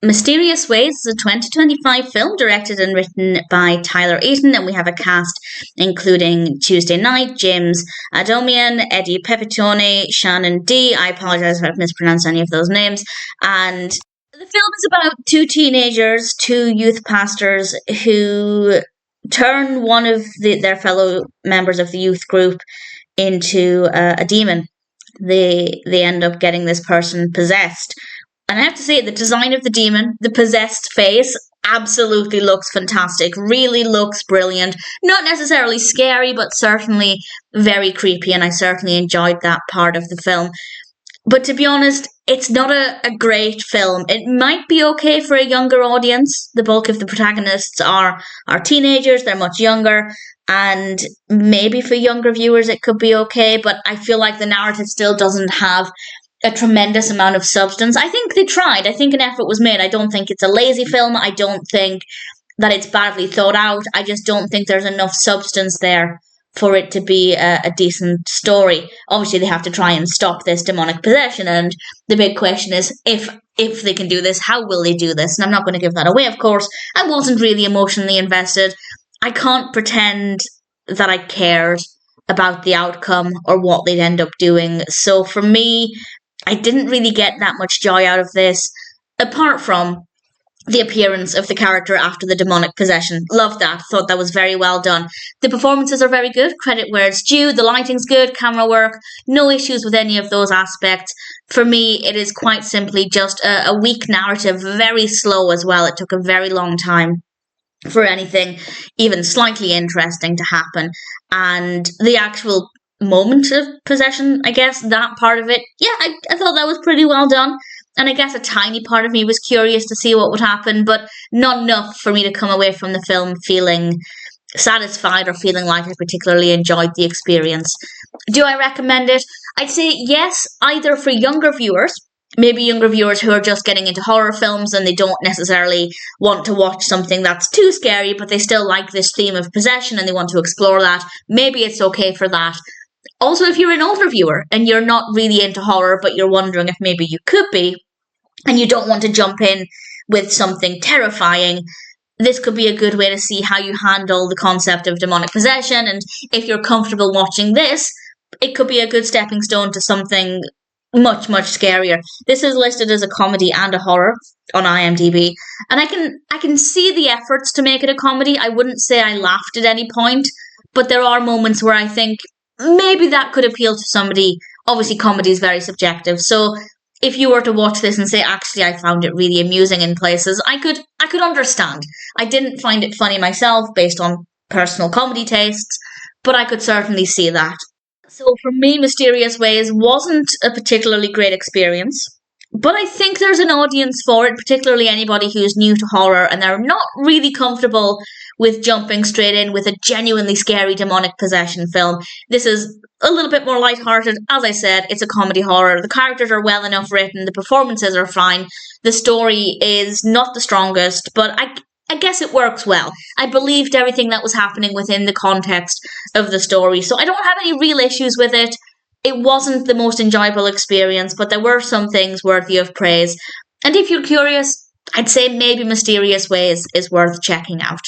Mysterious Ways is a 2025 film directed and written by Tyler Eaton, and we have a cast including Tuesday Night, James Adomian, Eddie Pepitone, Shannon Dee. I apologise if I've mispronounced any of those names. And the film is about two teenagers, two youth pastors who turn one of their fellow members of the youth group into a demon. They end up getting this person possessed. And I have to say, the design of the demon, the possessed face, absolutely looks fantastic. Really looks brilliant. Not necessarily scary, but certainly very creepy. And I certainly enjoyed that part of the film. But to be honest, it's not a great film. It might be okay for a younger audience. The bulk of the protagonists are teenagers. They're much younger. And maybe for younger viewers, it could be okay. But I feel like the narrative still doesn't have a tremendous amount of substance. I think they tried. I think an effort was made. I don't think it's a lazy film. I don't think that it's badly thought out. I just don't think there's enough substance there for it to be a decent story. Obviously, they have to try and stop this demonic possession, and the big question is, if they can do this, how will they do this? And I'm not going to give that away, of course. I wasn't really emotionally invested. I can't pretend that I cared about the outcome or what they'd end up doing. So for me, I didn't really get that much joy out of this, apart from the appearance of the character after the demonic possession. Loved that. Thought that was very well done. The performances are very good. Credit where it's due. The lighting's good. Camera work. No issues with any of those aspects. For me, it is quite simply just a weak narrative. Very slow as well. It took a very long time for anything even slightly interesting to happen. And the actual moment of possession, I guess, that part of it, yeah, I thought that was pretty well done. And I guess a tiny part of me was curious to see what would happen, but not enough for me to come away from the film feeling satisfied or feeling like I particularly enjoyed the experience. Do I recommend it? I'd say yes, either for younger viewers, maybe younger viewers who are just getting into horror films and they don't necessarily want to watch something that's too scary, but they still like this theme of possession and they want to explore that. Maybe it's okay for that. Also, if you're an older viewer and you're not really into horror, but you're wondering if maybe you could be, and you don't want to jump in with something terrifying, this could be a good way to see how you handle the concept of demonic possession. And if you're comfortable watching this, it could be a good stepping stone to something much, much scarier. This is listed as a comedy and a horror on IMDb, and I can see the efforts to make it a comedy. I wouldn't say I laughed at any point, but there are moments where I think maybe that could appeal to somebody. Obviously, comedy is very subjective, so if you were to watch this and say, actually, I found it really amusing in places, I could understand. I didn't find it funny myself based on personal comedy tastes, but I could certainly see that. So for me, Mysterious Ways wasn't a particularly great experience, but I think there's an audience for it, particularly anybody who's new to horror and they're not really comfortable with jumping straight in with a genuinely scary demonic possession film. This is a little bit more lighthearted. As I said, it's a comedy horror. The characters are well enough written. The performances are fine. The story is not the strongest, but I guess it works well. I believed everything that was happening within the context of the story, so I don't have any real issues with it. It wasn't the most enjoyable experience, but there were some things worthy of praise. And if you're curious, I'd say maybe Mysterious Ways is worth checking out.